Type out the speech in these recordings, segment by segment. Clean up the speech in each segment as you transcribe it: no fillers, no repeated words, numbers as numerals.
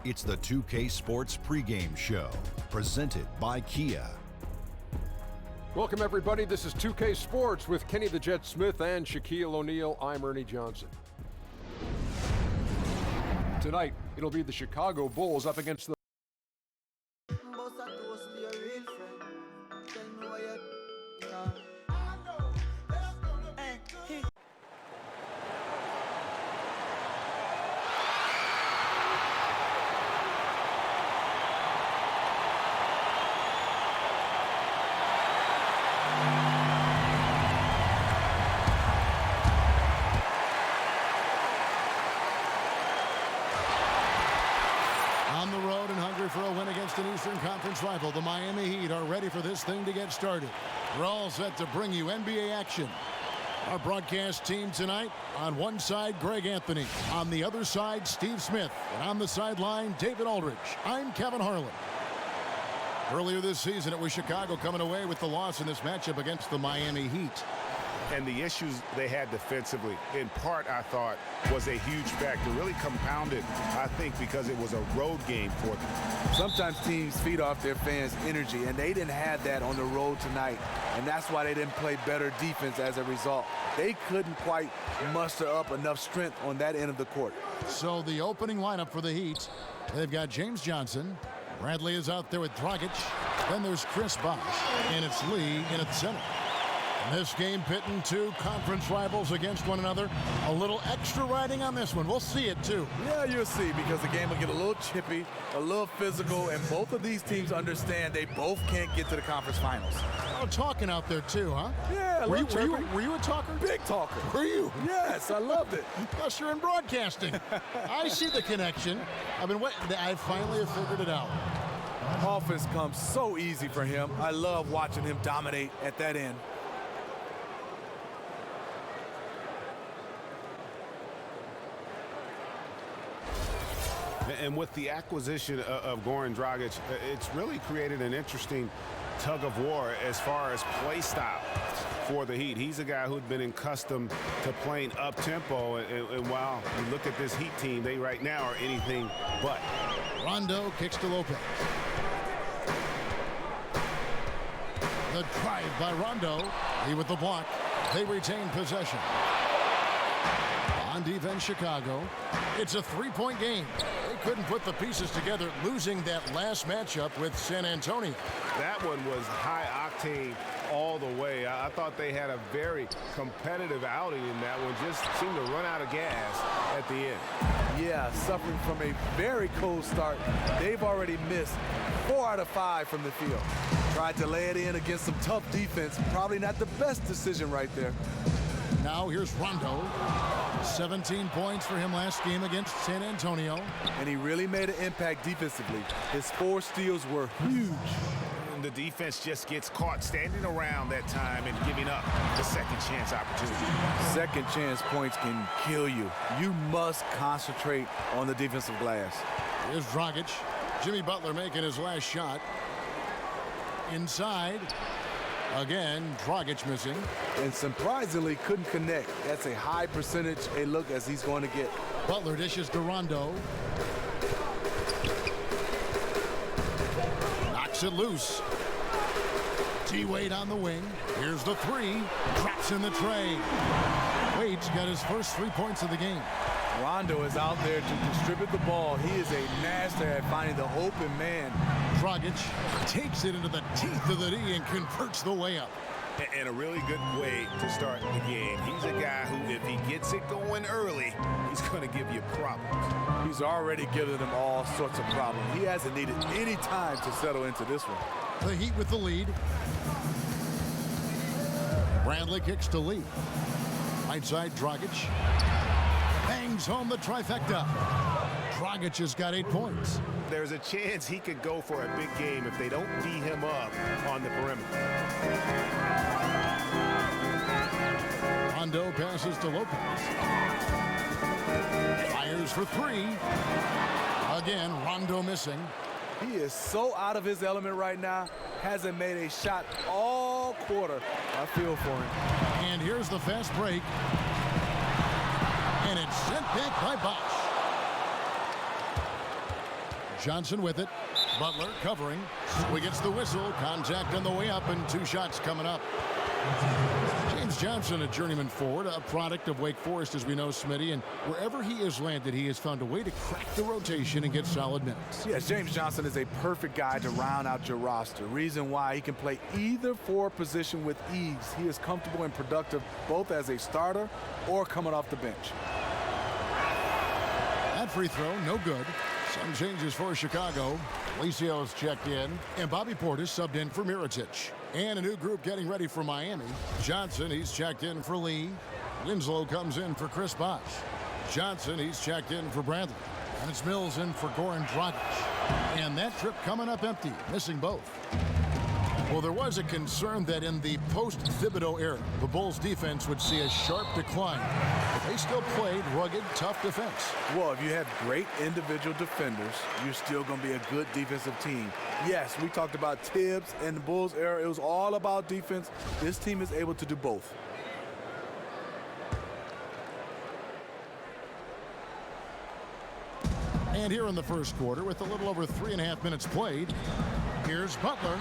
It's the 2K Sports pregame show, presented by Kia. Welcome, everybody. This is 2K Sports with Kenny the Jet Smith and Shaquille O'Neal. I'm Ernie Johnson. Tonight, it'll be the Chicago Bulls up against the Conference rival, the Miami Heat, are ready for this thing to get started. We're all set to bring you NBA action. Our broadcast team tonight, on one side, Greg Anthony. On the other side, Steve Smith. And on the sideline, David Aldridge. I'm Kevin Harlan. Earlier this season, it was Chicago coming away with the loss in this matchup against the Miami Heat. And the issues they had defensively, in part, I thought, was a huge factor. Really compounded, I think, because it was a road game for them. Sometimes teams feed off their fans' energy, and they didn't have that on the road tonight. And that's why they didn't play better defense as a result. They couldn't quite muster up enough strength on that end of the court. So the opening lineup for the Heat, they've got James Johnson. Bradley is out there with Dragic. Then there's Chris Bosh, and it's Lee in at center. This game pitting two conference rivals against one another. A little extra riding on this one. We'll see it, too. Yeah, you'll see, because the game will get a little chippy, a little physical, and both of these teams understand they both can't get to the conference finals. Oh, talking out there, too, huh? Yeah, were you a talker? Big talker. Were you? Yes, I loved it. Plus, you're in broadcasting. I see the connection. I finally have figured it out. Offense comes so easy for him. I love watching him dominate at that end. And with the acquisition of Goran Dragic, it's really created an interesting tug of war as far as play style for the Heat. He's a guy who'd been accustomed to playing up-tempo, and while you look at this Heat team, they right now are anything but. Rondo kicks to Lopez. The drive by Rondo. He with the block. They retain possession. On defense, Chicago. It's a three-point game. They couldn't put the pieces together, losing that last matchup with San Antonio. That one was high octane all the way. I thought they had a very competitive outing in that one. Just seemed to run out of gas at the end. Yeah, suffering from a very cold start. They've already missed 4 out of 5 from the field. Tried to lay it in against some tough defense. Probably not the best decision right there. Now here's Rondo. 17 points for him last game against San Antonio. And he really made an impact defensively. His 4 steals were huge. And the defense just gets caught standing around that time and giving up the second chance opportunity. Second chance points can kill you. You must concentrate on the defensive glass. Here's Dragic. Jimmy Butler making his last shot. Inside. Again, Dragic missing. And surprisingly couldn't connect. That's a high percentage a look as he's going to get. Butler dishes to Rondo. Knocks it loose. T-Wade on the wing. Here's the three. Drops in the tray. Wade's got his first 3 points of the game. Rondo is out there to distribute the ball. He is a master at finding the open man. Dragic takes it into the teeth of the D and converts the layup. And a really good way to start the game. He's a guy who, if he gets it going early, he's going to give you problems. He's already given them all sorts of problems. He hasn't needed any time to settle into this one. The Heat with the lead. Bradley kicks to Lee. Right side, Dragic. Bangs home the trifecta. Dragic has got 8 points. There's a chance he could go for a big game if they don't D him up on the perimeter. Rondo passes to Lopez. Fires for 3. Again, Rondo missing. He is so out of his element right now. Hasn't made a shot all quarter. I feel for him. And here's the fast break. And it's sent back by Bosch. Johnson with it. Butler covering. We gets the whistle. Contact on the way up and 2 shots coming up. James Johnson, a journeyman forward, a product of Wake Forest, as we know, Smitty, and wherever he has landed, he has found a way to crack the rotation and get solid minutes. Yes, James Johnson is a perfect guy to round out your roster. Reason why he can play either forward position with ease. He is comfortable and productive both as a starter or coming off the bench. That free throw, no good. Some changes for Chicago. Felicio's checked in, and Bobby Portis subbed in for Mirotic. And a new group getting ready for Miami. Johnson, he's checked in for Lee. Winslow comes in for Chris Bosh. Johnson, he's checked in for Bradley. And it's Mills in for Goran Dragic. And that trip coming up empty, missing both. Well, there was a concern that in the post-Thibodeau era, the Bulls' defense would see a sharp decline. But they still played rugged, tough defense. Well, if you have great individual defenders, you're still going to be a good defensive team. Yes, we talked about Tibbs and the Bulls era. It was all about defense. This team is able to do both. And here in the first quarter, with a little over 3.5 minutes played, here's Butler.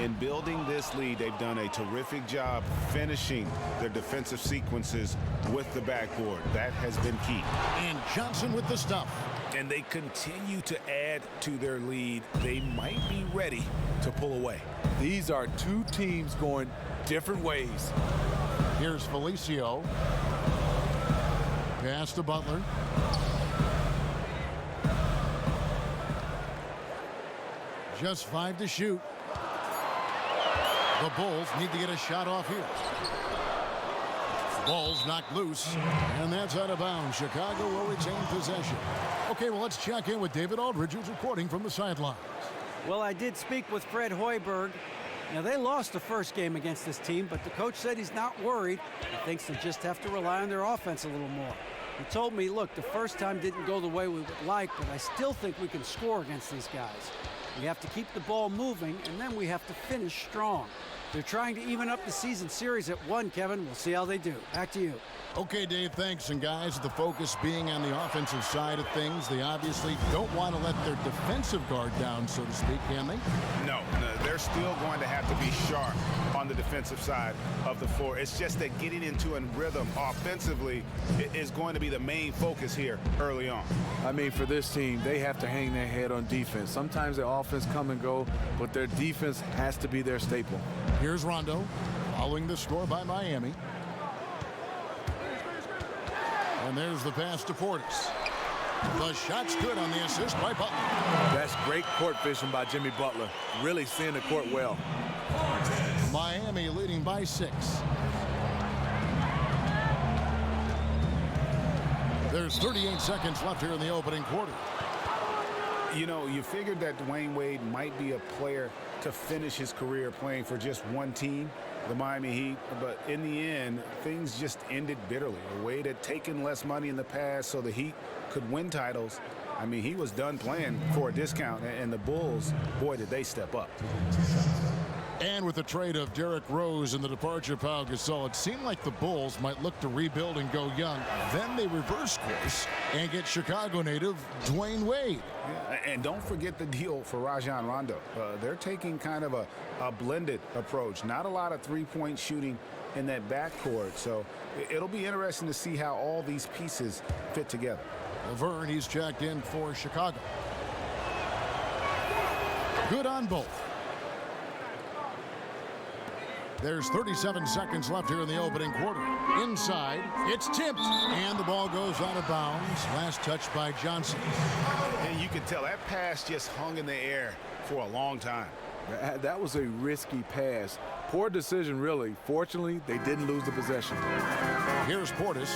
In building this lead, they've done a terrific job finishing their defensive sequences with the backboard. That has been key. And Johnson with the stuff. And they continue to add to their lead. They might be ready to pull away. These are two teams going different ways. Here's Felicio. Pass to Butler. Just 5 to shoot. The Bulls need to get a shot off here. Ball's knocked loose, and that's out of bounds. Chicago will retain possession. Okay, well, let's check in with David Aldridge, who's reporting from the sidelines. Well, I did speak with Fred Hoiberg. Now, they lost the first game against this team, but the coach said he's not worried. He thinks they just have to rely on their offense a little more. He told me, look, the first time didn't go the way we would like, but I still think we can score against these guys. We have to keep the ball moving, and then we have to finish strong. They're trying to even up the season series at 1, Kevin. We'll see how they do. Back to you. Okay, Dave, thanks. And guys, the focus being on the offensive side of things, they obviously don't want to let their defensive guard down, so to speak, can they? No, they're still going to have to be sharp on the defensive side of the floor. It's just that getting into a rhythm offensively is going to be the main focus here early on. I mean, for this team, they have to hang their head on defense. Sometimes their offense come and go, but their defense has to be their staple. Here's Rondo, following the score by Miami. And there's the pass to Portis. The shot's good on the assist by Butler. That's great court vision by Jimmy Butler. Really seeing the court well. Miami leading by 6. There's 38 seconds left here in the opening quarter. You know, you figured that Dwayne Wade might be a player to finish his career playing for just one team, the Miami Heat, but in the end, things just ended bitterly. Wade had taken less money in the past so the Heat could win titles. I mean, he was done playing for a discount, and the Bulls, boy, did they step up. And with the trade of Derrick Rose and the departure of Pau Gasol, it seemed like the Bulls might look to rebuild and go young. Then they reverse course and get Chicago native Dwayne Wade. Yeah, and don't forget the deal for Rajon Rondo. They're taking kind of a blended approach. Not a lot of three-point shooting in that backcourt. So it'll be interesting to see how all these pieces fit together. Laverne, he's checked in for Chicago. Good on both. There's 37 seconds left here in the opening quarter. Inside, it's tipped, and the ball goes out of bounds. Last touch by Johnson. And you can tell that pass just hung in the air for a long time. That was a risky pass. Poor decision, really. Fortunately, they didn't lose the possession. Here's Portis.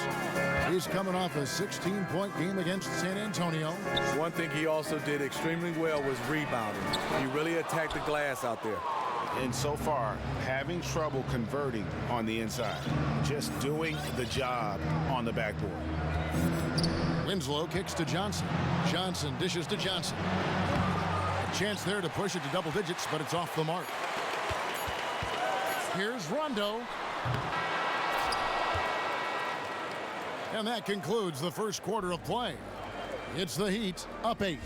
He's coming off a 16-point game against San Antonio. One thing he also did extremely well was rebounding. He really attacked the glass out there. And so far, having trouble converting on the inside. Just doing the job on the backboard. Winslow kicks to Johnson. Johnson dishes to Johnson. A chance there to push it to double digits, but it's off the mark. Here's Rondo. And that concludes the first quarter of play. It's the Heat up 8.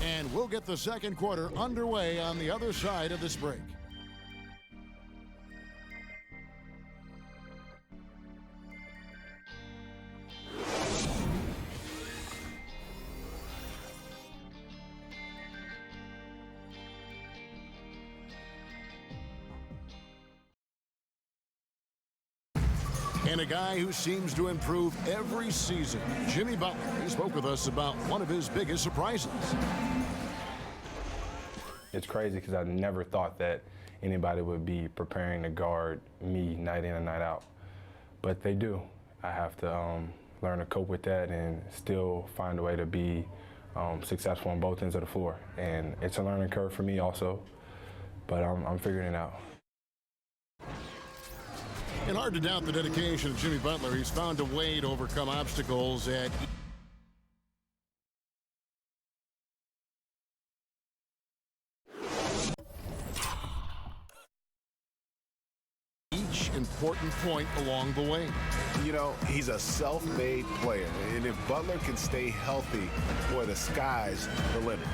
And we'll get the second quarter underway on the other side of this break. And a guy who seems to improve every season, Jimmy Butler. He spoke with us about one of his biggest surprises. It's crazy because I never thought that anybody would be preparing to guard me night in and night out. But they do. I have to learn to cope with that and still find a way to be successful on both ends of the floor. And it's a learning curve for me also, but I'm figuring it out. And hard to doubt the dedication of Jimmy Butler. He's found a way to overcome obstacles at each important point along the way. You know, he's a self-made player, and if Butler can stay healthy, boy, the sky's the limit.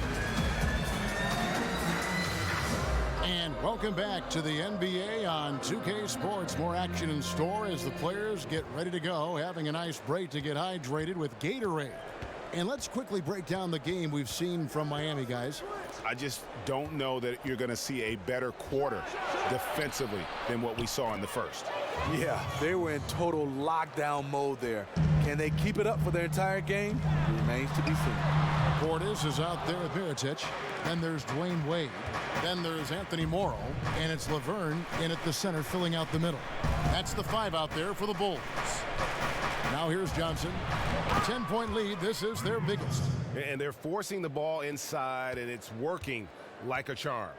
And welcome back to the NBA on 2K Sports. More action in store as the players get ready to go, having a nice break to get hydrated with Gatorade. And let's quickly break down the game we've seen from Miami, guys. I just don't know that you're going to see a better quarter defensively than what we saw in the first. Yeah, they were in total lockdown mode there. Can they keep it up for their entire game? Remains to be seen. Portis is out there with Mirotic. Then there's Dwayne Wade. Then there's Anthony Morrow. And it's Laverne in at the center filling out the middle. That's the 5 out there for the Bulls. Now here's Johnson. 10-point lead. This is their biggest. And they're forcing the ball inside, and it's working like a charm.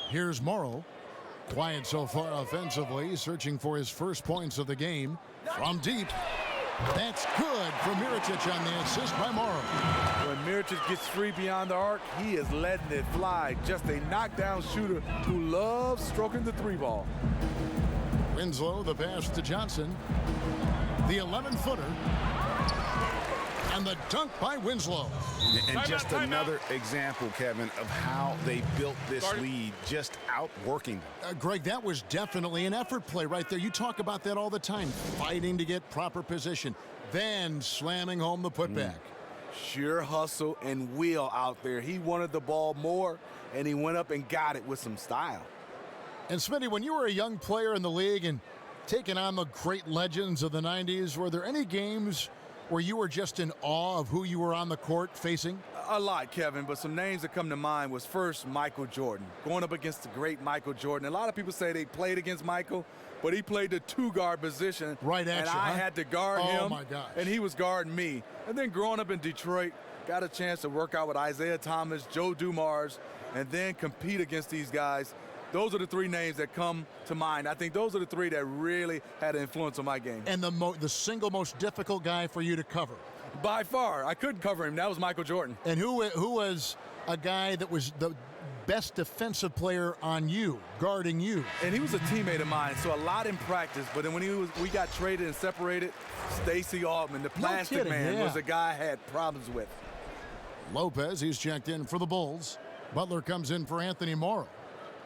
Here's Morrow. Quiet so far offensively, searching for his first points of the game. From deep. That's good for Mirotic on the assist by Morrow. When Mirotic gets free beyond the arc, he is letting it fly. Just a knockdown shooter who loves stroking the 3-ball. Winslow, the pass to Johnson. The 11-footer. And the dunk by Winslow. And just another example, Kevin, of how they built this lead, just outworking them. Greg, that was definitely an effort play right there. You talk about that all the time, fighting to get proper position, then slamming home the putback. Sheer hustle and will out there. He wanted the ball more, and he went up and got it with some style. And Smitty, when you were a young player in the league and taking on the great legends of the 90s, were there any games where you were just in awe of who you were on the court facing? A lot, Kevin, but some names that come to mind was first Michael Jordan. Going up against the great Michael Jordan. A lot of people say they played against Michael, but he played the 2-guard position. Right at you, I had to guard him. Oh, my gosh. And he was guarding me. And then growing up in Detroit, got a chance to work out with Isaiah Thomas, Joe Dumars, and then compete against these guys. Those are the 3 names that come to mind. I think those are the 3 that really had an influence on my game. And the single most difficult guy for you to cover? By far. I couldn't cover him. That was Michael Jordan. And who was a guy that was the best defensive player on you, guarding you? And he was a teammate of mine, so a lot in practice. But then when we got traded and separated, Stacey Altman, the plastic man, was the guy I had problems with. Lopez, he's checked in for the Bulls. Butler comes in for Anthony Morrow.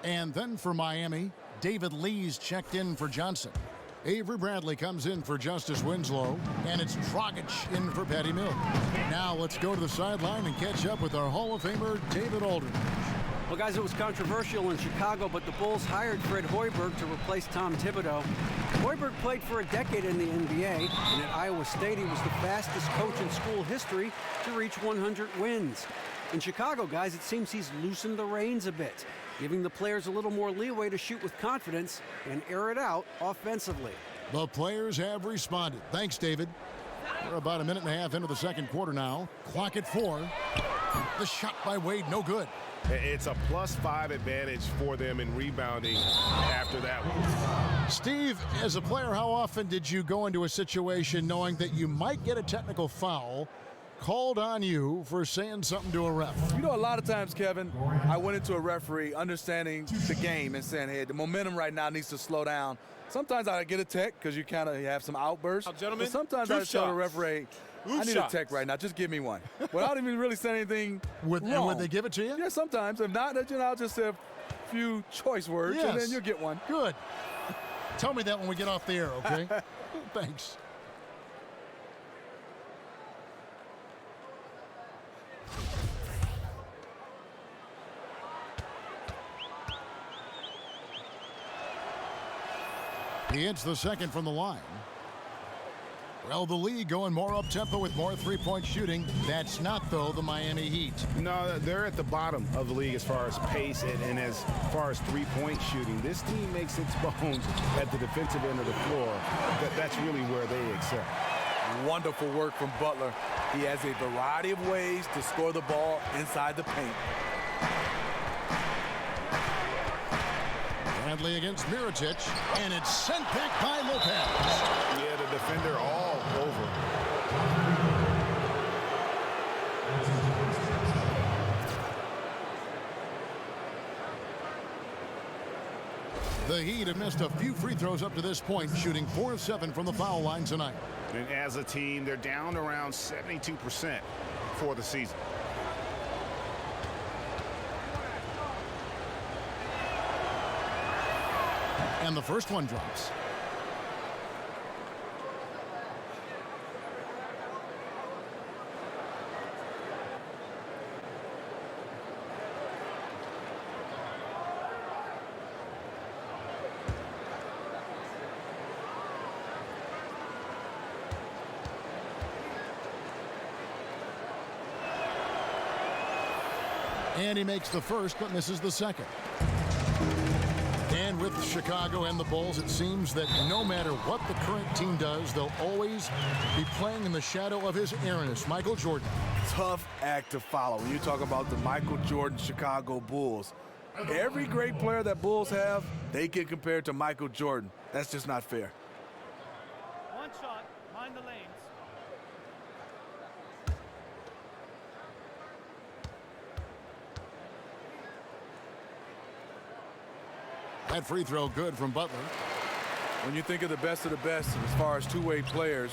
And then for Miami, David Lee's checked in for Johnson. Avery Bradley comes in for Justice Winslow. And it's Dragic in for Patty Mills. Now let's go to the sideline and catch up with our Hall of Famer, David Aldridge. Well, guys, it was controversial in Chicago, but the Bulls hired Fred Hoiberg to replace Tom Thibodeau. Hoiberg played for a decade in the NBA, and at Iowa State, he was the fastest coach in school history to reach 100 wins. In Chicago, guys, it seems he's loosened the reins a bit, giving the players a little more leeway to shoot with confidence and air it out offensively. The players have responded. Thanks, David. We're about a minute and a half into the second quarter now. Clock at 4. The shot by Wade, no good. It's a +5 advantage for them in rebounding after that one. Steve, as a player, how often did you go into a situation knowing that you might get a technical foul, called on you for saying something to a ref. You know, a lot of times, Kevin, I went into a referee understanding the game and saying, hey, the momentum right now needs to slow down. Sometimes I get a tech because you kind of have some outbursts. Gentlemen, but sometimes I tell the referee, I need a tech right now. Just give me one. Without even really saying anything wrong. And would they give it to you? Yeah, sometimes. If not, I'll just say a few choice words, and then you'll get one. Good. Tell me that when we get off the air, okay? Thanks. He hits the second from the line. Well, the league going more up-tempo with more three-point shooting. That's not, though, the Miami Heat. No, they're at the bottom of the league as far as pace and as far as three-point shooting. This team makes its bones at the defensive end of the floor. That's really where they excel. Wonderful work from Butler. He has a variety of ways to score the ball inside the paint. Bradley against Mirotic, and it's sent back by Lopez. Yeah, the defender all over. The Heat have missed a few free throws up to this point, shooting 4 of 7 from the foul line tonight. And as a team, they're down around 72% for the season. And the first one drops. And he makes the first, but misses the second. And with Chicago and the Bulls, it seems that no matter what the current team does, they'll always be playing in the shadow of his Aaroness, Michael Jordan. Tough act to follow. When you talk about the Michael Jordan Chicago Bulls, every great player that Bulls have, they get compared to Michael Jordan. That's just not fair. One shot, mind the lanes. That free throw good from Butler. When you think of the best as far as two-way players,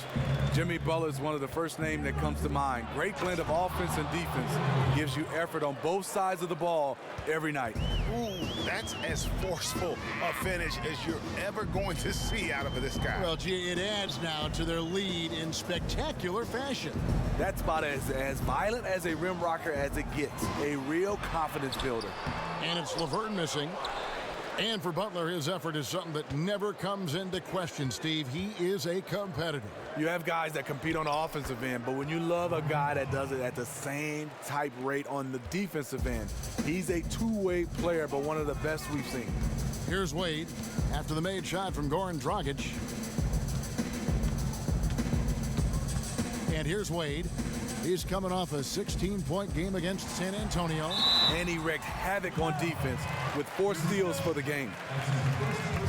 Jimmy Butler is one of the first names that comes to mind. Great blend of offense and defense. Gives you effort on both sides of the ball every night. Ooh, that's as forceful a finish as you're ever going to see out of this guy. Well, gee, it adds now to their lead in spectacular fashion. That's about as violent as a rim rocker as it gets. A real confidence builder. And it's Laverne missing. And for Butler, his effort is something that never comes into question, Steve. He is a competitor. You have guys that compete on the offensive end, but when you love a guy that does it at the same type rate on the defensive end, he's a two-way player, but one of the best we've seen. Here's Wade after the made shot from Goran Dragic. And here's Wade. He's coming off a 16-point game against San Antonio. And he wreaked havoc on defense with 4 steals for the game.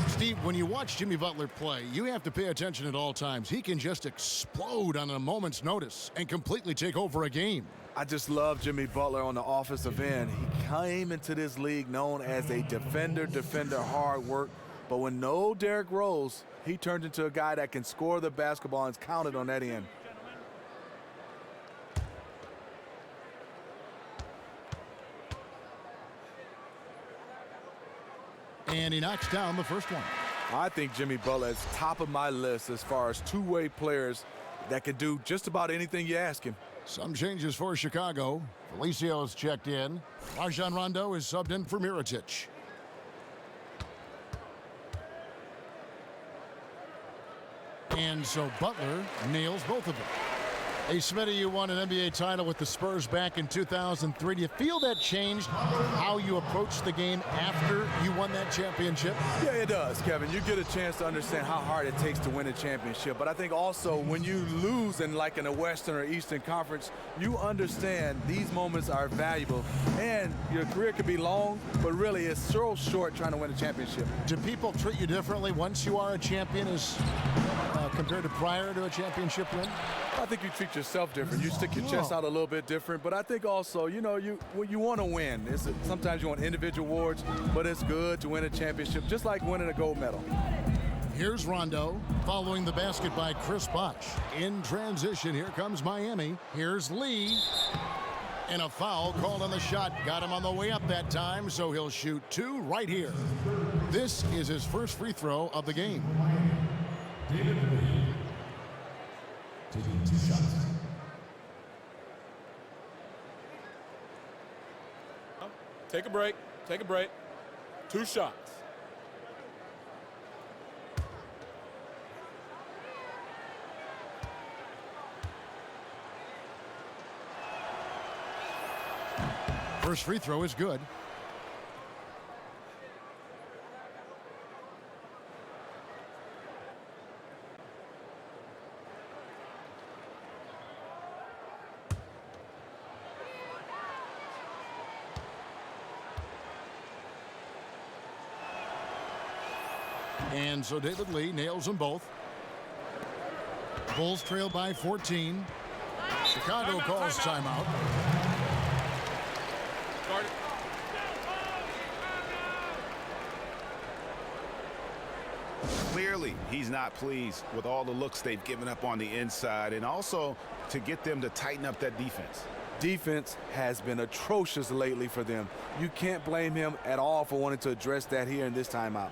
Steve, when you watch Jimmy Butler play, you have to pay attention at all times. He can just explode on a moment's notice and completely take over a game. I just love Jimmy Butler on the offensive end. He came into this league known as a defender, hard work. But when no Derrick Rose, he turned into a guy that can score the basketball and is counted on that end. And he knocks down the first one. I think Jimmy Butler is top of my list as far as two-way players that can do just about anything you ask him. Some changes for Chicago. Felicio's checked in. Rajon Rondo is subbed in for Mirotic. And so Butler nails both of them. Hey, Smitty, you won an NBA title with the Spurs back in 2003. Do you feel that changed how you approached the game after you won that championship? Yeah, it does, Kevin. You get a chance to understand how hard it takes to win a championship. But I think also when you lose in like in the Western or Eastern Conference, you understand these moments are valuable. And your career could be long, but really it's so short trying to win a championship. Do people treat you differently once you are a champion as compared to prior to a championship win? I think you treat yourself different. You stick your chest out a little bit different. But I think also, you want to win. Sometimes you want individual awards, but it's good to win a championship, just like winning a gold medal. Here's Rondo, following the basket by Chris Bosh. In transition, here comes Miami. Here's Lee. And a foul called on the shot. Got him on the way up that time, so he'll shoot 2 right here. This is his first free throw of the game. Taking 2 shots. Take a break. Take a break. 2 shots. First free throw is good. And so David Lee nails them both. Bulls trail by 14. Chicago calls timeout. Clearly, he's not pleased with all the looks they've given up on the inside, and also to get them to tighten up that defense. Defense has been atrocious lately for them. You can't blame him at all for wanting to address that here in this timeout.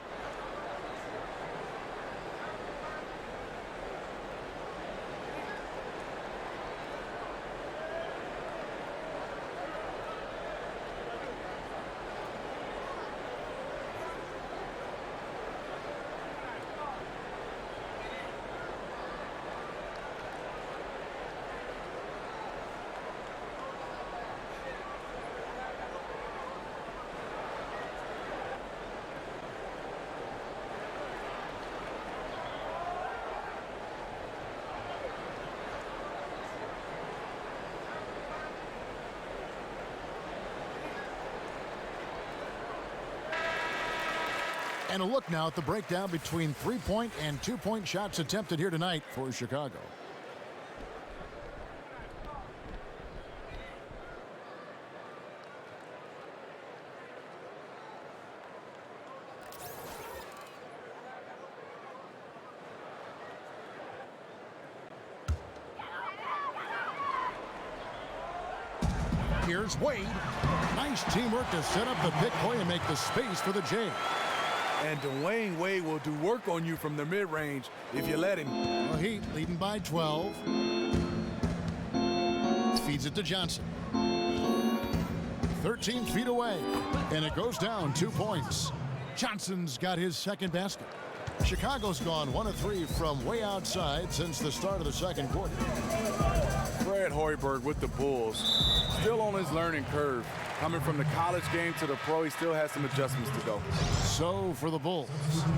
And a look now at the breakdown between 3-point and 2-point shots attempted here tonight for Chicago. Here's Wade. Nice teamwork to set up the pick play and make the space for the J. And Dwayne Wade will do work on you from the mid-range if you let him. The Heat leading by 12. Feeds it to Johnson. 13 feet away. And it goes down 2 points. Johnson's got his second basket. Chicago's gone 1 of 3 from way outside since the start of the second quarter. Fred Hoiberg with the Bulls. Still on his learning curve. Coming from the college game to the pro, he still has some adjustments to go. So for the Bulls,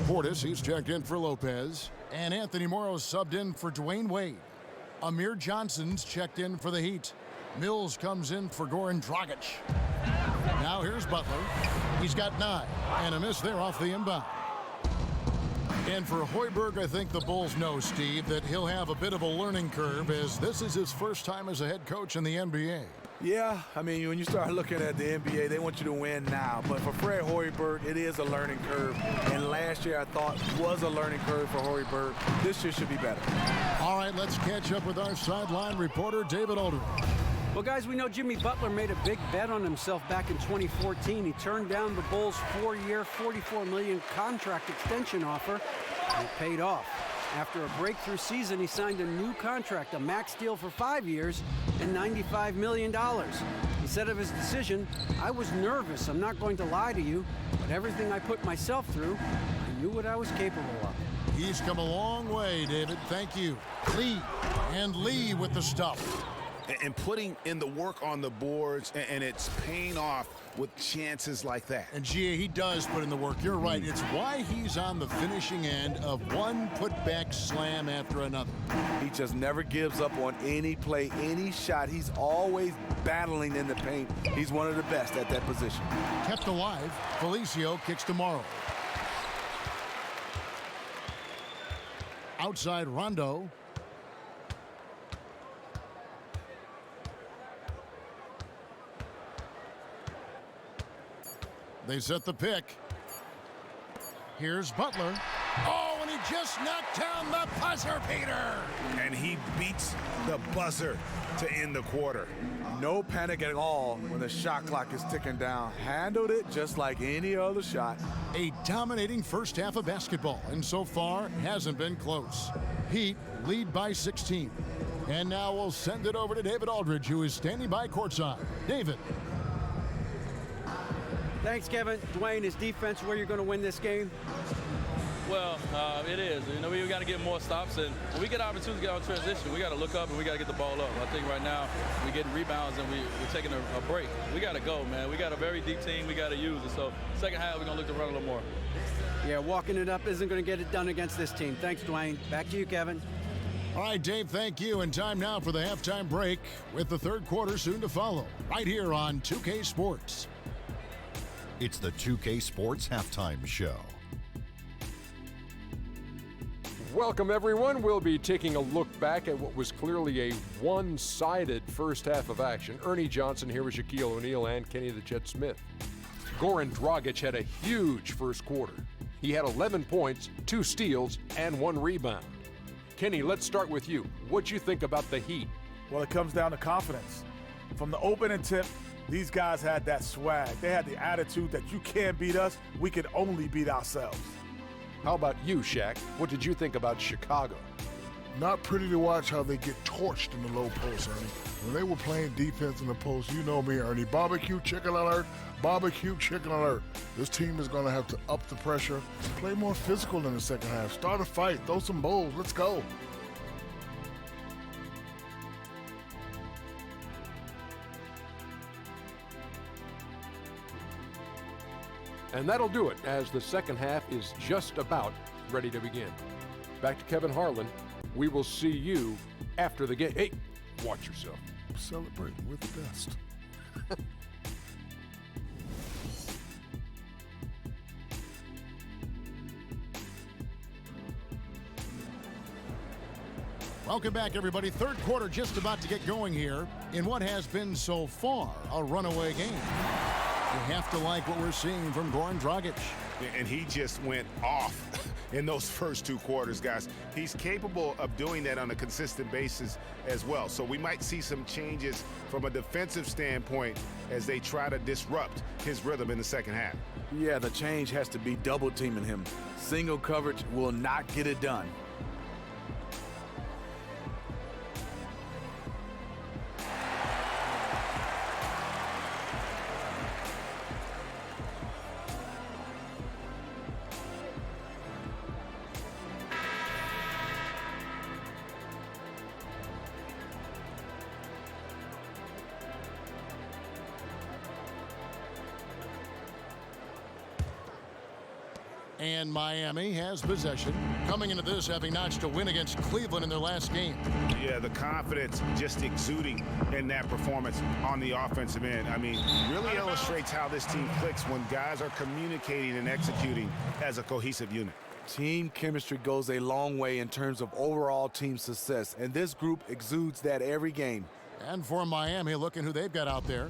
Portis, he's checked in for Lopez. And Anthony Morrow's subbed in for Dwayne Wade. Amir Johnson's checked in for the Heat. Mills comes in for Goran Dragic. Now here's Butler. He's got 9 and a miss there off the inbound. And for Hoiberg, I think the Bulls know, Steve, that he'll have a bit of a learning curve as this is his first time as a head coach in the NBA. Yeah, I mean, when you start looking at the NBA, they want you to win now. But for Fred Hoiberg, it is a learning curve. And last year, I thought, was a learning curve for Hoiberg. This year should be better. All right, let's catch up with our sideline reporter, David Aldridge. Well, guys, we know Jimmy Butler made a big bet on himself back in 2014. He turned down the Bulls' 4-year, $44 million contract extension offer, and it paid off. After a breakthrough season, he signed a new contract, a max deal for 5 years and $95 million. He said of his decision, "I was nervous, I'm not going to lie to you, but everything I put myself through, I knew what I was capable of." He's come a long way, David. Thank you. Lee with the stuff. And putting in the work on the boards, and it's paying off with chances like that. And Gia, he does put in the work. You're right. It's why he's on the finishing end of one putback slam after another. He just never gives up on any play, any shot. He's always battling in the paint. He's one of the best at that position. Kept alive. Felicio kicks to Morrow. outside Rondo. They set the pick. Here's Butler. Oh, and he just knocked down the buzzer beater. And he beats the buzzer to end the quarter. No panic at all when the shot clock is ticking down. Handled it just like any other shot. A dominating first half of basketball, and so far hasn't been close. Heat lead by 16. And now we'll send it over to David Aldridge, who is standing by courtside. David. Thanks, Kevin. Dwayne, is defense where you're going to win this game? Well, it is. You know, we got to get more stops, and when we get opportunities to get out transition, we got to look up and we got to get the ball up. I think right now we're getting rebounds and we're taking a break. We got to go, man. We got a very deep team. We got to use it. So second half, we're going to look to run a little more. Yeah, walking it up isn't going to get it done against this team. Thanks, Dwayne. Back to you, Kevin. All right, Dave, thank you. And time now for the halftime break with the third quarter soon to follow right here on 2K Sports. It's the 2K Sports Halftime Show. Welcome, everyone. We'll be taking a look back at what was clearly a one-sided first half of action. Ernie Johnson here with Shaquille O'Neal and Kenny the Jet Smith. Goran Dragic had a huge first quarter. He had 11 points, 2 steals, and 1 rebound. Kenny, let's start with you. What'd you think about the Heat? Well, it comes down to confidence. From the opening tip, these guys had that swag. They had the attitude that you can't beat us, we can only beat ourselves. How about you, Shaq? What did you think about Chicago? Not pretty to watch how they get torched in the low post, Ernie. When they were playing defense in the post, you know me, Ernie. Barbecue chicken alert, barbecue chicken alert. This team is going to have to up the pressure, play more physical in the second half, start a fight, throw some bowls, let's go. And that'll do it, as the second half is just about ready to begin. Back to Kevin Harlan. We will see you after the game. Hey, watch yourself. Celebrating with the best. Welcome back, everybody. Third quarter just about to get going here in what has been so far a runaway game. You have to like what we're seeing from Goran Dragic. And he just went off in those first 2 quarters, guys. He's capable of doing that on a consistent basis as well. So we might see some changes from a defensive standpoint as they try to disrupt his rhythm in the second half. Yeah, the change has to be double teaming him. Single coverage will not get it done. And Miami has possession, coming into this having notched a win against Cleveland in their last game. Yeah, the confidence just exuding in that performance on the offensive end. I mean, really illustrates how this team clicks when guys are communicating and executing as a cohesive unit. Team chemistry goes a long way in terms of overall team success, and this group exudes that every game. And for Miami, looking who they've got out there.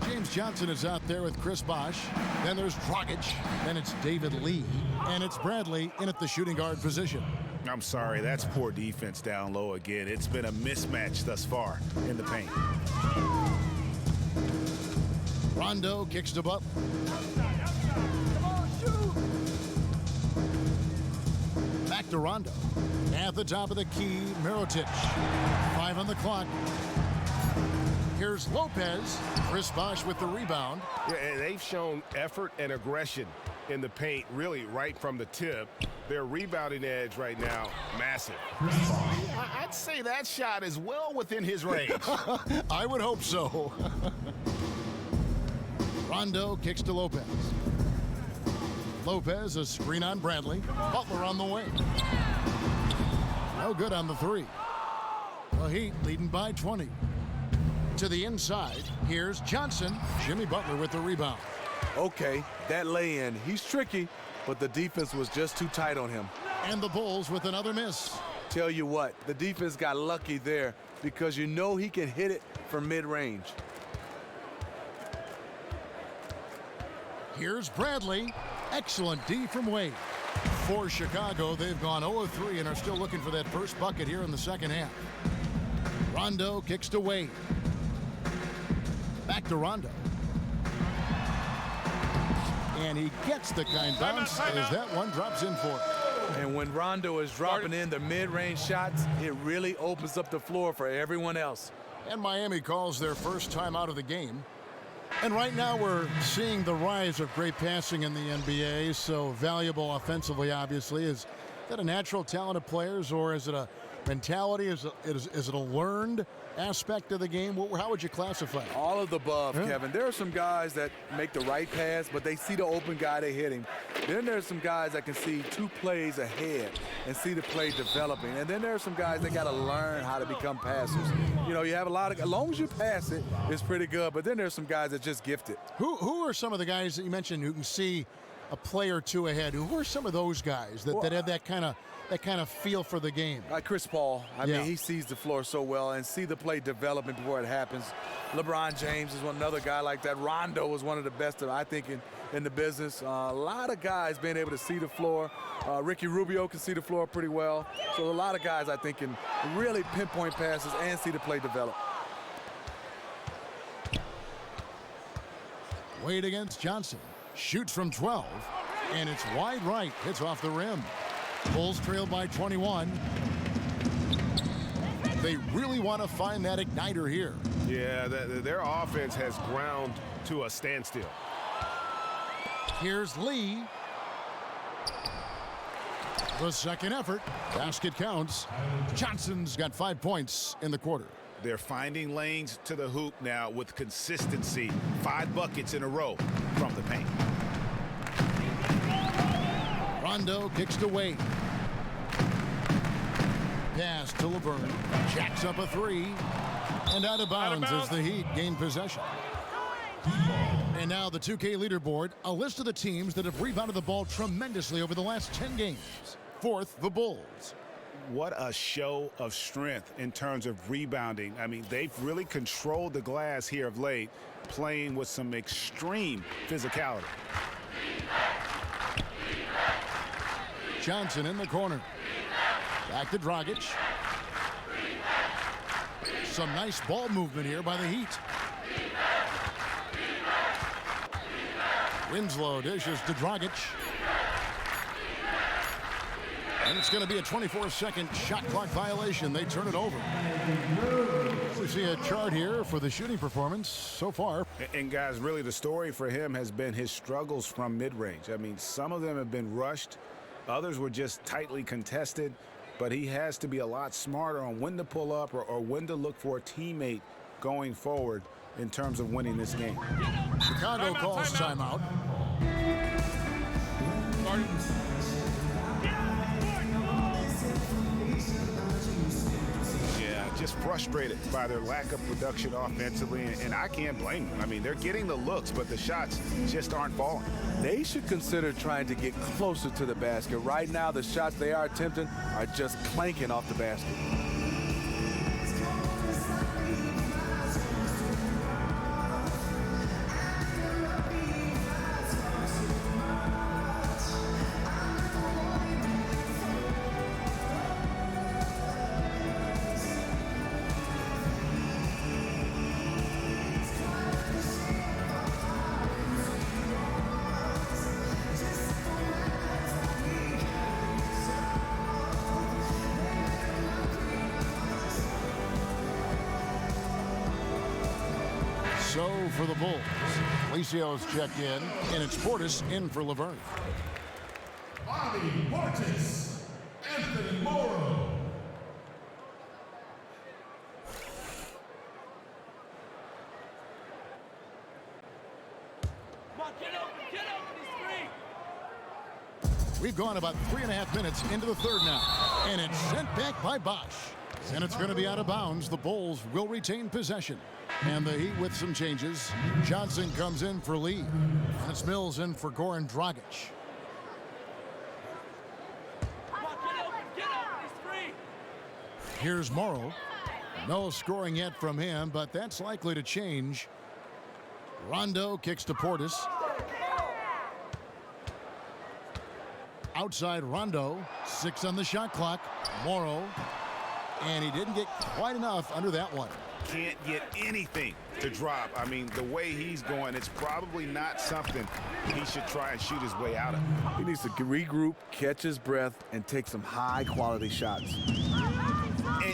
James Johnson is out there with Chris Bosh. Then there's Dragic. Then it's David Lee. And it's Bradley in at the shooting guard position. I'm sorry, that's poor defense down low again. It's been a mismatch thus far in the paint. Rondo kicks to Butler. Back to Rondo. At the top of the key, Mirotic. 5 on the clock. Here's Lopez. Chris Bosh with the rebound. Yeah, and they've shown effort and aggression in the paint, really right from the tip. Their rebounding edge right now, massive. I'd say that shot is well within his range. I would hope so. Rondo kicks to Lopez. Lopez, a screen on Bradley. Butler on the wing. No good on the 3. The Heat leading by 20. To the inside, here's Johnson. Jimmy Butler with the rebound. Okay, that lay-in, he's tricky, but the defense was just too tight on him. And the Bulls with another miss. Tell you what, the defense got lucky there because you know he can hit it from mid-range. Here's Bradley. Excellent D from Wade. For Chicago, they've gone 0-3 and are still looking for that first bucket here in the second half. Rondo kicks to Wade. Back to Rondo. And he gets the kind bounce as that one drops in for him. And when Rondo is dropping in the mid-range shots, it really opens up the floor for everyone else. And Miami calls their first time out of the game. And right now we're seeing the rise of great passing in the NBA, so valuable offensively, obviously. Is that a natural talent of players, or is it a mentality? Is it a learned aspect of the game? How would you classify it? All of the above, Kevin. There are some guys that make the right pass, but they see the open guy, they hit him. Then there's some guys that can see 2 plays ahead and see the play developing. And then there are some guys that got to learn how to become passers. You know, you have a lot of, as long as you pass it, it's pretty good. But then there's some guys that just gift it. Who are some of the guys that you mentioned who can see a play or 2 ahead? Who are some of those guys that have that kind of feel for the game? Like Chris Paul. I mean, he sees the floor so well and see the play developing before it happens. LeBron James is another guy like that. Rondo is one of the best, I think, in the business. A lot of guys being able to see the floor. Ricky Rubio can see the floor pretty well. So a lot of guys, I think, can really pinpoint passes and see the play develop. Wade against Johnson. Shoots from 12. And it's wide right. Hits off the rim. Bulls trail by 21. They really want to find that igniter here. Yeah, their offense has ground to a standstill. Here's Lee. The second effort. Basket counts. Johnson's got 5 points in the quarter. They're finding lanes to the hoop now with consistency. 5 buckets in a row from the paint. Rondo kicks to Wade. Pass to Laverne. Jacks up a 3. And out of bounds as the Heat gain possession. And now the 2K leaderboard, a list of the teams that have rebounded the ball tremendously over the last 10 games. 4th, the Bulls. What a show of strength in terms of rebounding. I mean, they've really controlled the glass here of late, playing with some extreme physicality. Johnson in the corner. Back to Dragic. Some nice ball movement here by the Heat. Winslow dishes to Dragic. And it's going to be a 24-second shot clock violation. They turn it over. We see a chart here for the shooting performance so far. And guys, really the story for him has been his struggles from mid-range. I mean, some of them have been rushed. Others were just tightly contested. But he has to be a lot smarter on when to pull up or when to look for a teammate going forward in terms of winning this game. Chicago calls timeout. Yeah, just frustrated by their lack of production offensively, and I can't blame them. I mean, they're getting the looks, but the shots just aren't falling. They should consider trying to get closer to the basket. Right now, the shots they are attempting are just clanking off the basket. So for the Bulls, Alicios checked in, and it's Portis in for Laverne. Bobby Portis, Anthony Morrow. We've gone about 3.5 minutes into the third now, and it's sent back by Bosch. And it's going to be out of bounds. The Bulls will retain possession. And the Heat with some changes. Johnson comes in for Lee. And it's Mills in for Goran Dragic. Here's Morrow. No scoring yet from him, but that's likely to change. Rondo kicks to Portis. Outside Rondo. 6 on the shot clock. Morrow. And he didn't get quite enough under that one. Can't get anything to drop. I mean, the way he's going, it's probably not something he should try and shoot his way out of. He needs to regroup, catch his breath, and take some high-quality shots.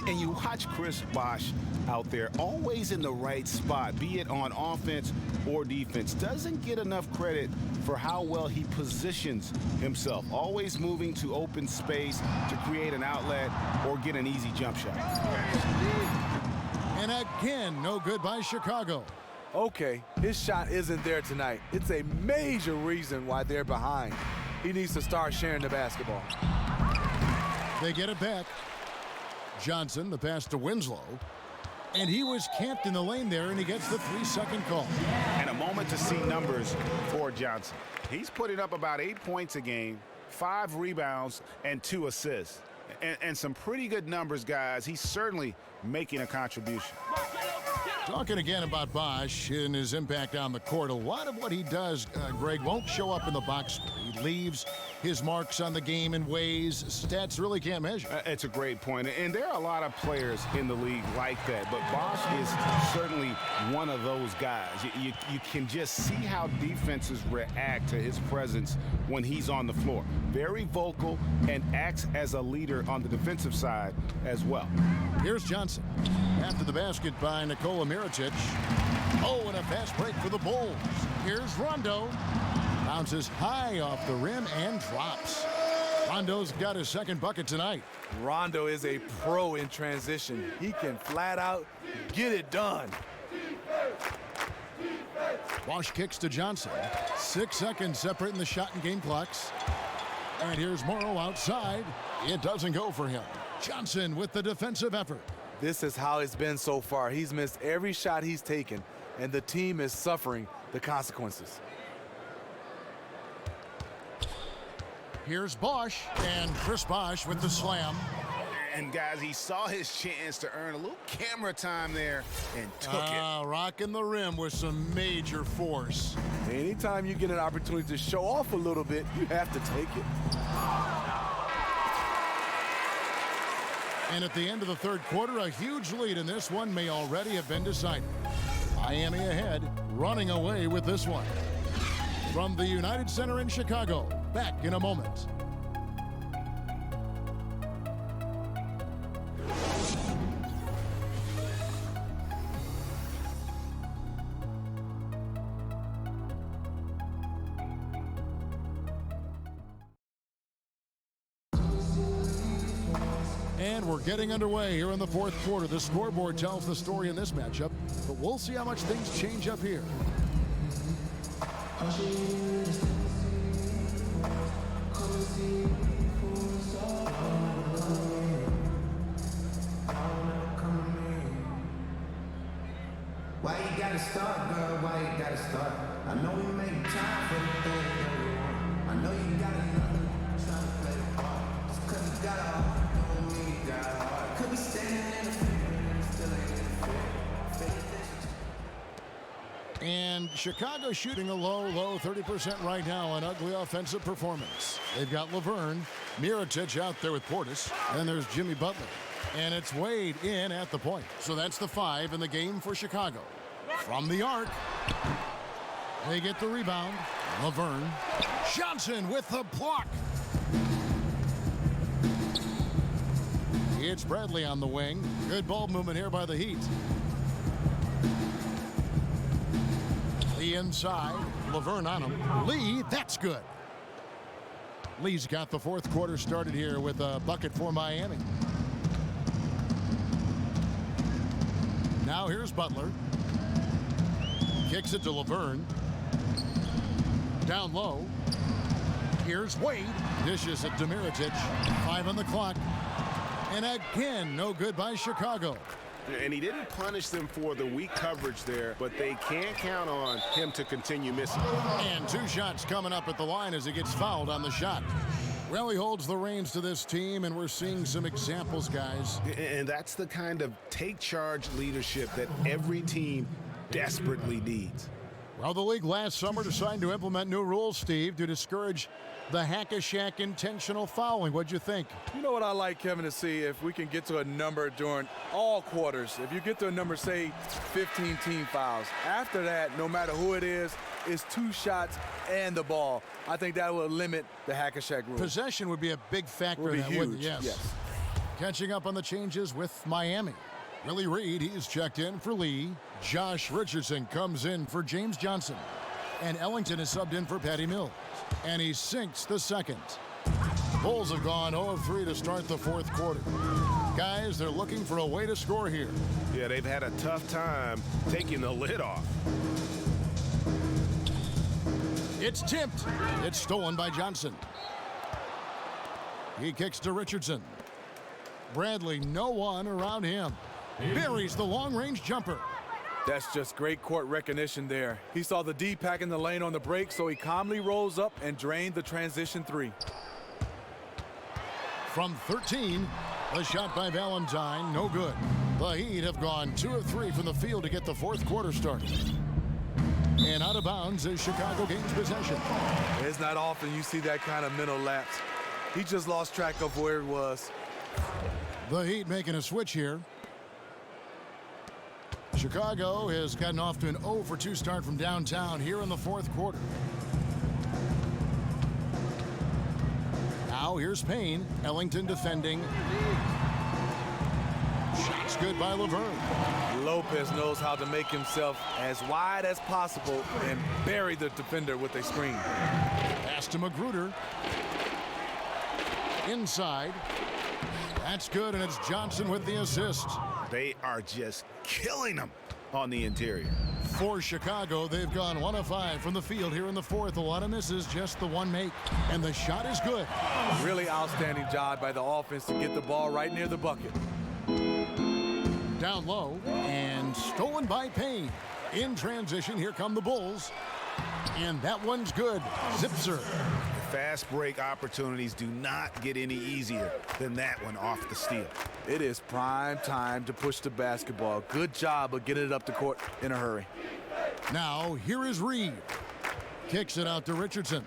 And you watch Chris Bosh out there, always in the right spot, be it on offense or defense. Doesn't get enough credit for how well he positions himself. Always moving to open space to create an outlet or get an easy jump shot. And again, no good by Chicago. Okay, his shot isn't there tonight. It's a major reason why they're behind. He needs to start sharing the basketball. They get it back. Johnson, the pass to Winslow. And he was camped in the lane there, and he gets the 3-second call. And a moment to see numbers for Johnson. He's putting up about 8 points a game, 5 rebounds, and 2 assists. And some pretty good numbers, guys. He's certainly making a contribution. Talking again about Bosh and his impact on the court, a lot of what he does, Greg, won't show up in the box score. He leaves his marks on the game in ways stats really can't measure. It's a great point. And there are a lot of players in the league like that. But Bosh is certainly one of those guys. You can just see how defenses react to his presence when he's on the floor. Very vocal and acts as a leader on the defensive side as well. Here's Johnson. After the basket by Nikola Mirotic. Oh, and a fast break for the Bulls. Here's Rondo. Bounces high off the rim and drops. Rondo's got his second bucket tonight. Rondo is a pro in transition. He can flat out get it done. Bosh kicks to Johnson. 6 seconds separating the shot and game clocks. And here's Morrow outside. It doesn't go for him. Johnson with the defensive effort. This is how it's been so far. He's missed every shot he's taken, and the team is suffering the consequences. Here's Bosh, and Chris Bosh with the slam. And, guys, he saw his chance to earn a little camera time there and took it. Rocking the rim with some major force. Anytime you get an opportunity to show off a little bit, you have to take it. And at the end of the third quarter, a huge lead in this one may already have been decided. Miami ahead, running away with this one. From the United Center in Chicago, back in a moment. And we're getting underway here in the fourth quarter. The scoreboard tells the story in this matchup, but we'll see how much things change up here. Why you gotta start, girl? Why you gotta start? I know we make time for the thing that we want. I know you got another one trying to play the part. Just cause you got a heart, don't mean you got a heart. Could be standing in the field and still ain't in the field. And Chicago shooting a low 30% right now. An ugly offensive performance. They've got Laverne, Mirotic out there with Portis, and there's Jimmy Butler. And it's Wade in at the point. So that's the 5 in the game for Chicago. From the arc, they get the rebound. Laverne. Johnson with the block. It's Bradley on the wing. Good ball movement here by the Heat. Lee inside. Laverne on him. Lee, that's good. Lee's got the fourth quarter started here with a bucket for Miami. Now here's Butler. Kicks it to Laverne. Down low. Here's Wade. Dishes it to Mirotic. 5 on the clock. And again, no good by Chicago. And he didn't punish them for the weak coverage there, but they can't count on him to continue missing. And 2 shots coming up at the line as he gets fouled on the shot. Well, he holds the reins to this team, and we're seeing some examples, guys. And that's the kind of take charge leadership that every team desperately needs. Well, the league last summer decided to implement new rules, Steve, to discourage the hack-a-shack intentional fouling. What'd you think? You know what I like, Kevin, to see if we can get to a number during all quarters. If you get to a number, say, 15 team fouls. After that, no matter who it is, it's 2 shots and the ball. I think that will limit the hack-a-shack rule. Possession would be a big factor. Would be in that, huge. wouldn't it? Yes. Catching up on the changes with Miami. Willie Reed, he's checked in for Lee. Josh Richardson comes in for James Johnson. And Ellington is subbed in for Patty Mills. And he sinks the second. The Bulls have gone 0 of 3 to start the fourth quarter. Guys, they're looking for a way to score here. Yeah, they've had a tough time taking the lid off. It's tipped. It's stolen by Johnson. He kicks to Richardson. Bradley, no one around him. Buries the long-range jumper. That's just great court recognition there. He saw the D pack in the lane on the break, so he calmly rose up and drained the transition 3. From 13, the shot by Valentine, no good. The Heat have gone 2 of 3 from the field to get the fourth quarter started. And out of bounds as Chicago gains possession. It's not often you see that kind of mental lapse. He just lost track of where it was. The Heat making a switch here. Chicago has gotten off to an 0 for 2 start from downtown here in the fourth quarter. Now here's Payne. Ellington defending. Shots good by Laverne. Lopez knows how to make himself as wide as possible and bury the defender with a screen. Pass to Magruder. Inside. That's good, and it's Johnson with the assist. They are just killing them on the interior. For Chicago, they've gone 1 of 5 from the field here in the fourth. A lot of misses, just the one make. And the shot is good. Really outstanding job by the offense to get the ball right near the bucket. Down low and stolen by Payne. In transition, here come the Bulls. And that one's good. Zipser. Fast break opportunities do not get any easier than that one off the steal. It is prime time to push the basketball. Good job of getting it up the court in a hurry. Now, here is Reed. Kicks it out to Richardson.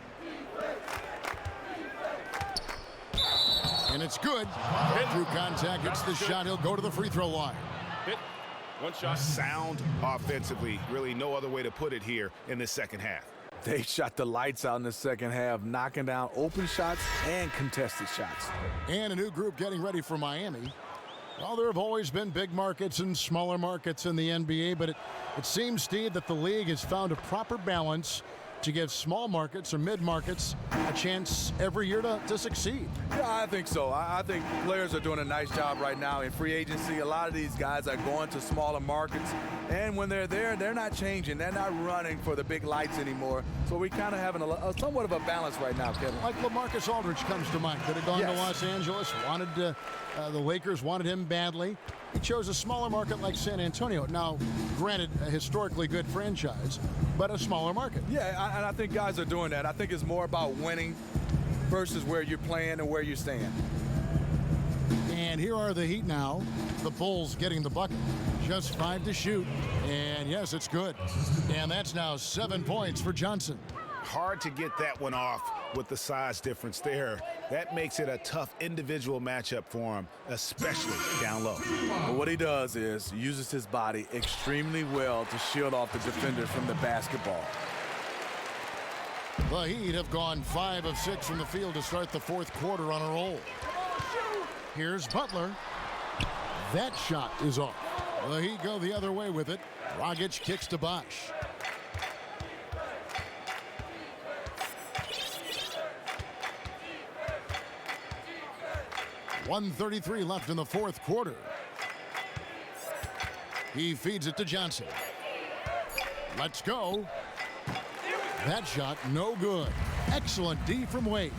And it's good. Through contact, it's the shot. He'll go to the free throw line. One shot. Sound offensively. Really no other way to put it here in the second half. They shot the lights out in the second half, knocking down open shots and contested shots. And a new group getting ready for Miami. Well, there have always been big markets and smaller markets in the NBA, but it seems, Steve, that the league has found a proper balance to give small markets or mid-markets a chance every year to succeed. Yeah, I think so. I think players are doing a nice job right now in free agency. A lot of these guys are going to smaller markets, and when they're there, they're not changing. They're not running for the big lights anymore. So we kind of having a somewhat of a balance right now, Kevin. Like LaMarcus Aldridge comes to mind. Could have gone to Los Angeles, wanted to, the Lakers wanted him badly. He chose a smaller market like San Antonio. Now, granted, a historically good franchise, but a smaller market. Yeah, and I think guys are doing that. I think it's more about winning versus where you're playing and where you stand. And here are the Heat now. The Bulls getting the bucket. Just 5 to shoot. And yes, it's good. And that's now 7 points for Johnson. Hard to get that one off with the size difference there. That makes it a tough individual matchup for him, especially down low. But what he does is uses his body extremely well to shield off the defender from the basketball. The Heat have gone 5 of 6 from the field to start the fourth quarter on a roll. Here's Butler. That shot is off. The Heat go the other way with it. Dragic kicks to Bosh. .133 left in the fourth quarter. He feeds it to Johnson. Let's go. That shot, no good. Excellent D from Wade.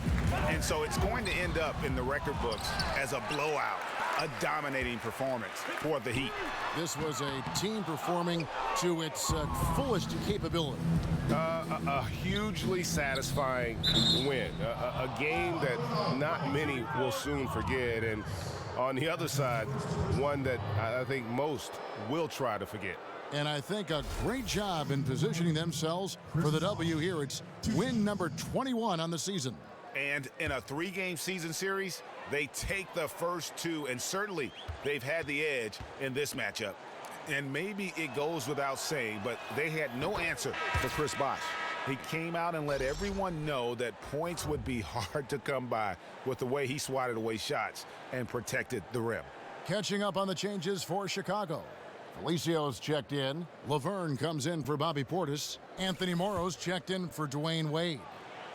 And so it's going to end up in the record books as a blowout, a dominating performance for the Heat. This was a team performing to its fullest capability. A hugely satisfying win, a game that not many will soon forget, and on the other side, one that I think most will try to forget. And I think a great job in positioning themselves for the W here. It's win number 21 on the season. And in a 3-game season series, they take the first 2, and certainly they've had the edge in this matchup. And maybe it goes without saying, but they had no answer for Chris Bosh. He came out and let everyone know that points would be hard to come by with the way he swatted away shots and protected the rim. Catching up on the changes for Chicago. Felicio's checked in. Laverne comes in for Bobby Portis. Anthony Morrow's checked in for Dwayne Wade.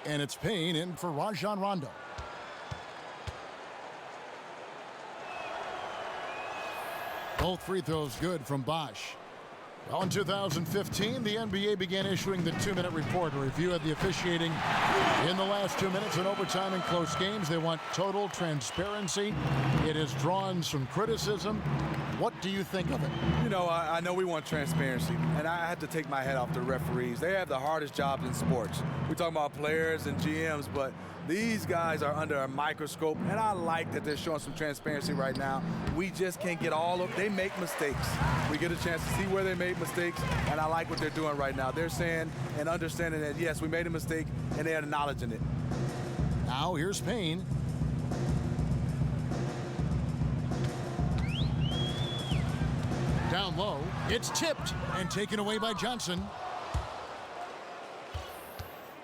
And it's Payne in for Rajon Rondo. Both free throws good from Bosh. Well, in 2015, the NBA began issuing the 2-minute report, a review of the officiating in the last 2 minutes in overtime and close games. They want total transparency. It has drawn some criticism. What do you think of it? You know, I know we want transparency, and I have to take my hat off to the referees. They have the hardest job in sports. We talk about players and GMs, but these guys are under a microscope, and I like that they're showing some transparency right now. We just can't get all of they make mistakes. We get a chance to see where they made mistakes, and I like what they're doing right now. They're saying and understanding that, yes, we made a mistake, and they're acknowledging it. Now here's Payne. Down low, it's tipped and taken away by Johnson.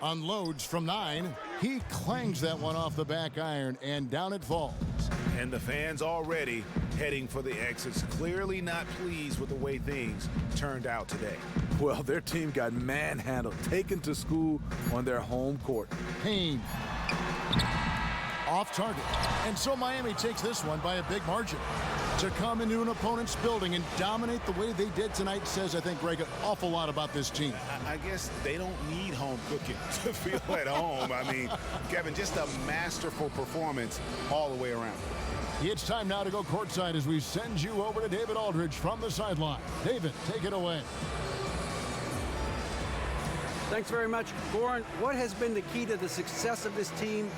Unloads from 9. He clangs that one off the back iron, and down it falls. And the fans already heading for the exits, clearly not pleased with the way things turned out today. Well, their team got manhandled, taken to school on their home court. Payne off target. And so Miami takes this one by a big margin. To come into an opponent's building and dominate the way they did tonight says, I think, Greg, an awful lot about this team. I guess they don't need home cooking to feel at home. I mean, Kevin, just a masterful performance all the way around. It's time now to go courtside as we send you over to David Aldridge from the sideline. David, take it away. Thanks very much. Goran, what has been the key to the success of this team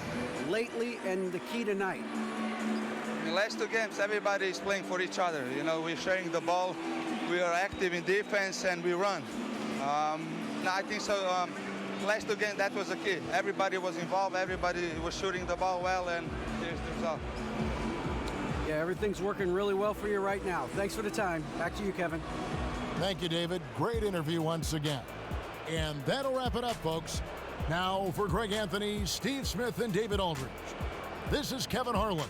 lately and the key tonight? In the last 2 games, everybody is playing for each other. You know, we're sharing the ball, we are active in defense, and we run. I think so. Last 2 games, that was the key. Everybody was involved, everybody was shooting the ball well, and here's the result. Yeah, everything's working really well for you right now. Thanks for the time. Back to you, Kevin. Thank you, David. Great interview once again. And that'll wrap it up, folks. Now for Greg Anthony, Steve Smith, and David Aldridge. This is Kevin Harlan.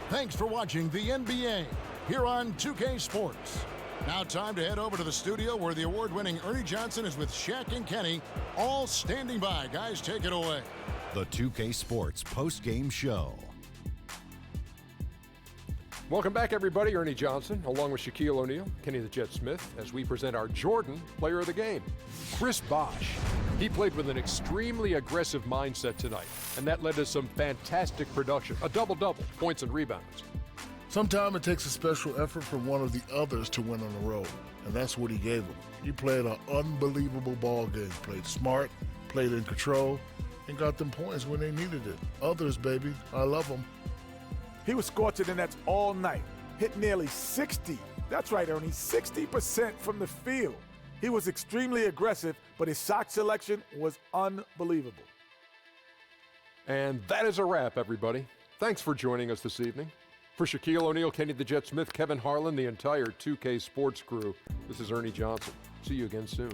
Thanks for watching the NBA here on 2K Sports. Now time to head over to the studio where the award-winning Ernie Johnson is with Shaq and Kenny, all standing by. Guys, take it away. The 2K Sports post-game show. Welcome back, everybody. Ernie Johnson, along with Shaquille O'Neal, Kenny the Jet Smith, as we present our Jordan Player of the Game, Chris Bosh. He played with an extremely aggressive mindset tonight, and that led to some fantastic production, a double-double, points and rebounds. Sometimes it takes a special effort from one of the others to win on the road, and that's what he gave them. He played an unbelievable ball game, played smart, played in control, and got them points when they needed it. Others, baby, I love them. He was scorching the nets all night, hit nearly 60. That's right, Ernie, 60% from the field. He was extremely aggressive, but his shot selection was unbelievable. And that is a wrap, everybody. Thanks for joining us this evening. For Shaquille O'Neal, Kenny the Jet Smith, Kevin Harlan, the entire 2K Sports crew, this is Ernie Johnson. See you again soon.